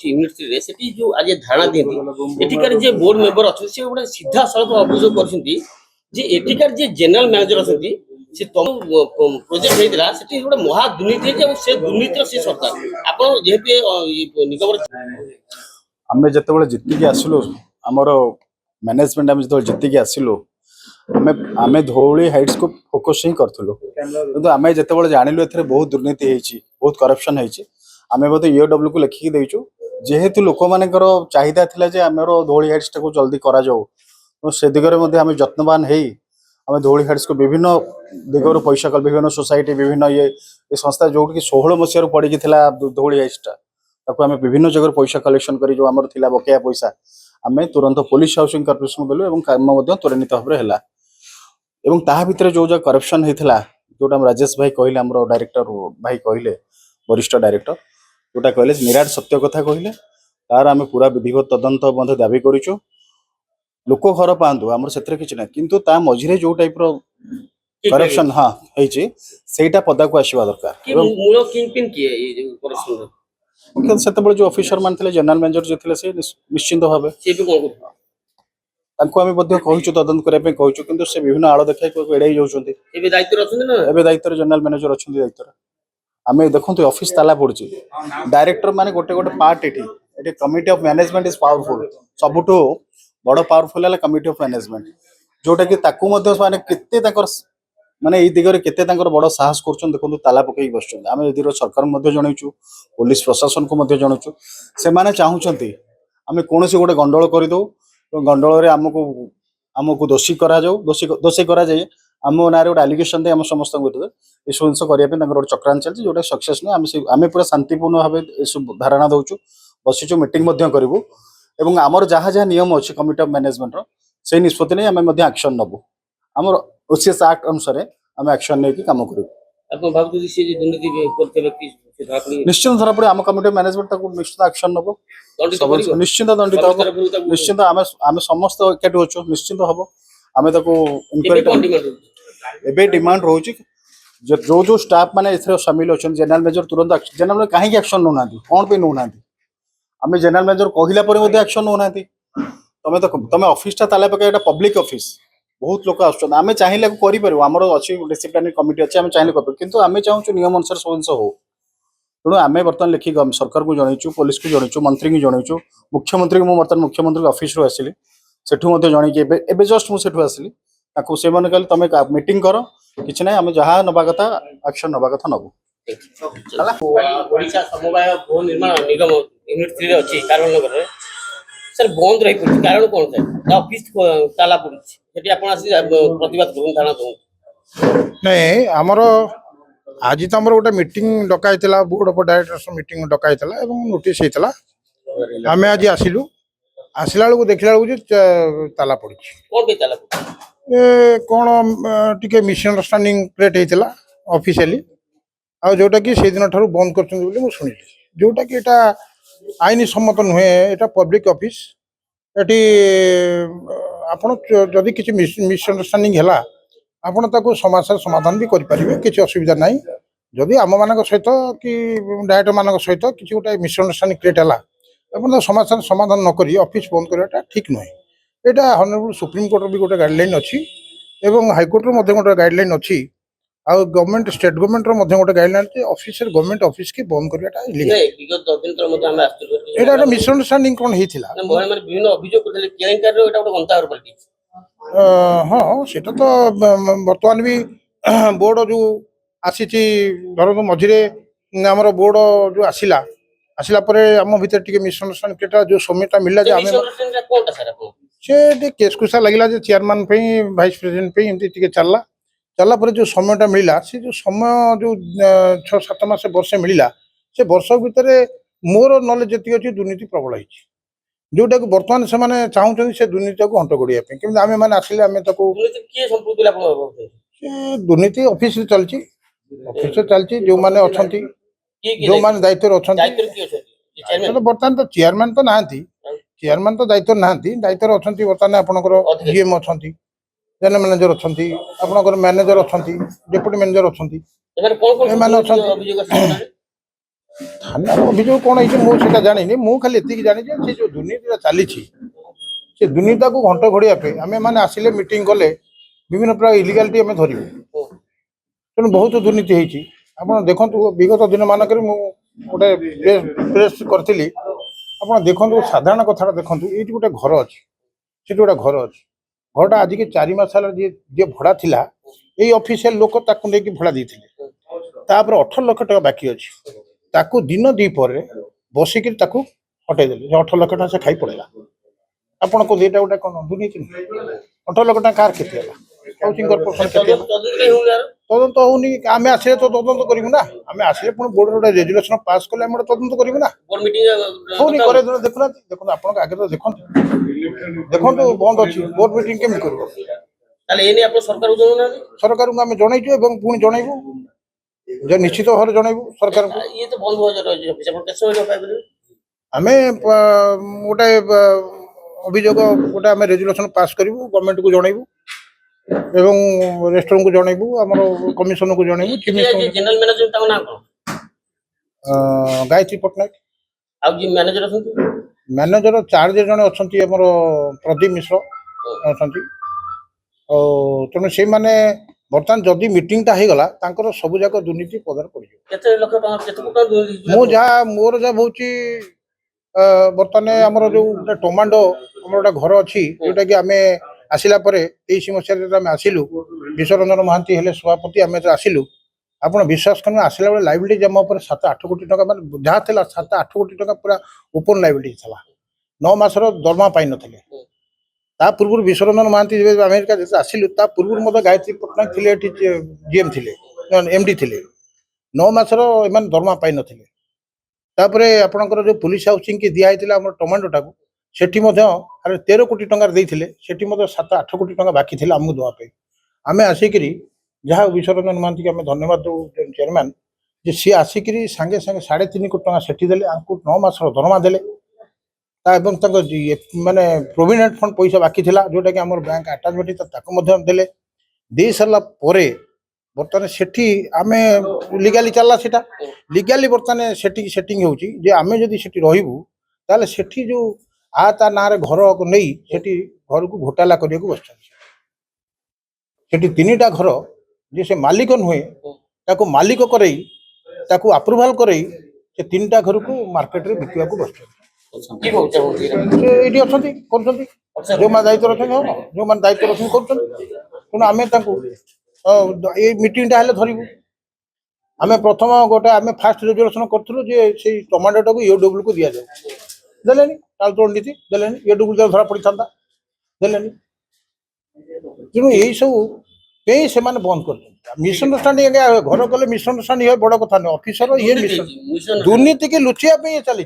ଅଛି ୟୁନିଟ୍ 3 ରେ ସେଠି ଯୋଉ ଆଜି ଧାରଣା ଦିଅନ୍ତି ଏଠିକାର ଯେ ବୋର୍ଡ ମେମ୍बर ଅଛନ୍ତି ସେ ଗୋଟେ ସିଧା ସଳଖ ଅଭିଯୋଗ କରିଛନ୍ତି ଯେ ଏଠିକାର ଯେ ଜେନେରାଲ ମ୍ୟାନେଜର ଅଛନ୍ତି ସେ ତମ ପ୍ରୋଜେକ୍ଟ ହେଇଥିଲା ସେଠି ଗୋଟେ ମହା ଦୁର୍ନୀତି ହେଇଛି ଏବଂ ସେ ଦୁର୍ନୀତିର ସେ ସରକାର ଆପଣ ଯେହେତୁ ନିଗମର आमे जिते जितिकी आसिलु आमर मैनेजमेंट आम जो जितिकी आसिलु आमे धौली हाइट्स को फोकस ही करूँ कि आम जिते जानलु ए बहुत दुर्नीति होती बहुत करप्शन होती आम बोधे EOW को लिखिकी देचु जेहेतु लोक मान चाहिदा थिला जे आमर धौली हाइट्स टाक जल्दी करा जाऊ से दिगरे आम यत्नवान है आम धौली हाइट्स को विभिन्न दिगर पैसा कल विभिन्न सोसाइटी विभिन्न ये संस्था जो कि 16 मसीह पड़ी धौली हाइट्सटा ताको आम विभिन्न जगह पैसा कलेक्शन करी जो आमर थिला बकेया पैसा आम तुरंत पुलिस हाउसिंग कॉर्पोरेशन देलु एवं काम त्वरित भाव है एवं ताहा भितर जो करप्शन होता जोटा राजेश भाई कहले आम डायरेक्टर भाई कहले वरिष्ठ डायरेक्टर जोटा कहले निराट सत्य कथा कहले तार आम पूरा विधिवत तदंत दाबी करूँ लोक घर पातु आम से किसी ना किंतु ता मझे जो टाइप करप्शन हाँ होटा पदा को आसवा दरकार से जो ऑफिसर मान जनरल मैनेजर जो थे से निश्चिंत भाव कहूँ तदंत करने कहूँ कि विभिन्न आड़ देखा एड़ाई जाऊँगी दायित्व जनरल मैनेजर अच्छा दायित्व आम देखते ऑफिस ताला पड़ी डायरेक्टर माने गोटे गोटे पार्ट ये committee of management is powerful सबुठ बड़ पावरफुल है कमिटी ऑफ मैनेजमेंट जोटा कि माने केते माने ये दिगरे केते बड़ साहस कर देखो ताला पकई बस आम ये सरकार जनईचु पुलिस प्रशासन को जनईचु से माने चाहूँगी आम कौन गोटे गंडल करदे गंडल आमको आमको दोषी करा दोषी करा जाए आम ना गोटे आलिगेशन दे आम समस्त विरुद्ध ये सब जिन करने गोटे चक्रांत चलती जोटा सक्सेस नहीं आम पूरा शांतिपूर्ण भाव ये धारणा दौचु बसीचु मीटिंग करूँ एवं आमर जहाँ जहाँ नियम अच्छे कमिटी ऑफ मैनेजमेंट से निष्पत्ति नहीं आम एक्शन नबू आमर OCS एक्ट अनुसार आम एक्शन नहीं काम करूँ निश्चित धरा पड़े आम कमिटी ऑफ मैनेजमेंट निश्चित एक्शन नब निश्चित दंडित हम निश्चित आम समस्त एकाठी अच्छु निश्चित हम आम ए डिमांड रोचे जो जो स्टाफ मैंने सामिल अच्छा जनरल मैनेजर तुरंत जनरल कहीं एक्शन नौना कौन पे नौना आम जनरल मैनेजर कहला एक्शन नौना तुम ऑफिस ताला पकड़ पब्लिक ऑफिस बहुत लोग आम चाहिए करें आमर अच्छी डिसिप्लिनरी कमिटी अच्छे आम चाहिए कर कितु आम चाहूँ नियम अनुसार सब जिन हो तेणु आम बर्तमान लिखिक सरकार को जनईचु पुलिस को जनईचु मंत्री को जनईचु मुख्यमंत्री को बर्तमान मुख्यमंत्री ऑफिस रू आसिली सेठू जनईक जस्ट मुझे आसिली से कहले तुम मीटिंग कर कि ना आम जहाँ नवा कथा एक्शन नवा कथा नबू ओडिशा समवाय गृह निर्माण निगम यूनिट 3 रे अछि कारवनगर रे सर बंद रही पड़ी कारण कौन था ऑफिस ताला पड़ी सेठी आपण आसी प्रतिवाद करून थाना दो नहीं आमर आज तो आमर गोटे मीटिंग डकाइला बोर्ड ऑफ डायरेक्टर्स मीटिंग डकाइला एवं नोटिस होता आम आज आसिलु आसला बेलू देखला बेलू ताला पड़ी कौन पे ताला कौन टिके मिसअंडरस्टैंडिंग क्रिएट होता ऑफिशियली आ जोटा कि से दिन ठारू बंद कर शुणिली जोटा कि एटा आईन सम्मत नुहे एटा पब्लिक ऑफिस एटी आपण जदि किसी मिसअंडरस्टैंडिंग है आपण ताको समाचार समाधान भी करें किसी असुविधा ना जदि आम मान सहित कि डायरेक्टर मान सहित किसी गोटे मिसअंडरस्टैंडिंग क्रिएट है आप समाचार समाधान नक ऑफिस बंद करवाटा ठीक नुहे यहाँ हॉनरेबल सुप्रीम कोर्ट भी गोटे गाइडलाइन अच्छी एवं हाईकोर्ट गोटे गाइडलाइन अच्छी आ गवर्नमेंट स्टेट गवर्नमेंट गोटे गाइडलाइन अच्छी ऑफिस गवर्नमेंट ऑफिस की बंद करवाटा इलीगल मिसअंडरस्टैंडिंग कौन हाँ से तो बर्तमान भी बोर्ड जो आसी धर मझे आमर बोर्ड जो आसला आसला आम भर टे मिसअंडरस्टैंडिंग जो समयटा मिलला से केस कुसा लगे चेयरमैन भाइस प्रेसिडेंट एमती चलला चलला जो समयटा मिलला से जो समय जो 6-7 मास वर्षे मिलला से वर्ष भितर मोर नॉलेज जी अच्छी दुर्नीति प्रबल है जोटा कि बर्तमान से चाहूँ से दुर्नीति को अंट गोड़ा आम मैंने आसिले आम दुर्नीति ऑफिस चलती जो मैंने अच्छा जो मैंने दायित्व अच्छा बर्तमान तो चेयरमैन तो ना चेयरमैन तो दायित्व ना दायित्व अच्छा बर्तमान आपंकर GM अच्छा जनरल मैनेजर अच्छा आपंकर मैनेजर अच्छा डेप्यूटी मैनेजर अच्छा थाना अभियोग कौन है मुझे जानी मु खाली एति जानी से जो दुर्नीति चली से दुर्नीति को घंट घोड़िया आम मैंने आसिले मीटिंग कले विभिन्न प्रकार इलिगालिटी आम धरबू तेणु बहुत दुर्नीति होती आप देखु विगत दिन मानक गोटे प्रेस करी आप देखो साधारण कथा देखो ये गोटे घर अच्छी से गोटे घर अच्छी घरटा आज के 4 मास जी भड़ा थिला ये ऑफिशियल लोक लेकिन भड़ा देते 18 लाख टका बाकी अच्छी ताकू दिन दीपर बसिक हटईदे 18 लाख टका से खाई पड़ेगा आपन को एटा गोटे कौन दुर्नीति 18 लाख टका कार केते हाउसिंग कॉर्पोरेशन केते तदंत होनी आम आसे तो तदंत करूँ ना आम आसे पुणी बोर्ड गोटे रेजुलेशन पास कले आम तदंत करूँ ना होनी करे देखुना देखो आप आगे तो देखो देखो बंद अच्छी बोर्ड मीटिंग केमी कर सरकार को आम जनईचु पुणी जनइबू जो निश्चित भाव में जनइबू सरकार आम गोटे अभियोग गोटे आम रेजुलेशन पास करूँ गवर्नमेंट को जनइबू एवं रेस्टोरेंट को जनइबू आम कमिशन को जनइबू गायत्री पट्टनायक मैनेजर चार्ज जन अच्छा प्रदीप मिश्र अच्छा तेणु से मैंने बर्तमान जदि मीटिंगटा हो गला सब जाक दुर्नीति पदार पड़ जहाँ मोर जहाँ हूँ बर्तमान आमर जो टमाटो आम गोटे घर अच्छी जोटा कि आम आसला 23 मसीह आसिलु विश्वरंजन महांती हेले सभापति आम आसिलु आप विश्वास कर आसला बेले लाइबिलिटी जमा 7-8 कोटी टका मैं जहाँ थी 7-8 कोटी टका पूरा ओपन लाइबिलिटी था 9 मासर दरमा पाई ना पूर्व विश्वरंजन महांती अमेरिका जैसे आसिलु पूर्व गायत्री पट्टनायक थे जीएम थे एमडी थे 9 मासर एम दरमा पाई ना आपणकर जो पुलिस हाउसिंग की दिखाई आम टमाटोटा को सेठी 13 कोटी टंकार देते सेठी 7-8 कोटी टंका बाकी थे आमको देवाई आम आसिक जहाँ विश्वरंजन महांती आम धन्यवाद दो चेयरमैन जे सी आसिक सांगे सांगे 3.5 कोटी टंका सेठी देले 9 मासर दरमा देले माने प्रोविडेंट फंड पैसा बाकी थिला जोटा कि आम बैंक आटाचमेंट देले दे सारा बर्तमान सेठी आम लीगाली चलला सेटा लीगाली बर्तमान सेटिंग होची जे आम जदि सेठी रहिबू ताले सेठी जो ता ना घर को नहीं सेठी घर को घोटाला करने को बस सेठी 3टा घर जे से मालिक नुहे ताको मालिक करई ताको अप्रूवल करई से 3टा घर को मार्केट रे बिकवा को बस ये अच्छी कर जो मैं दायित्व रखें जो मैंने दायित्व रखें कर आम ये मीटिंगटा हेल्ले धरबू आम प्रथम गोटे आम फास्ट रेजुलेशन करूँ जे टमाटोटा को यूडब्ल्यू को दि जाए देलेनी ताल दुर्नीति देलेनी यूडब्ल्यू धरा पड़ी था देलेनी तेणु यही सब से बंद कर मिसअंडरस्टांडिंग घर कले मिसअंडरस्टांडिंग बड़ कथा नहीं ऑफिसर ये दुर्नीति के लुचिया चली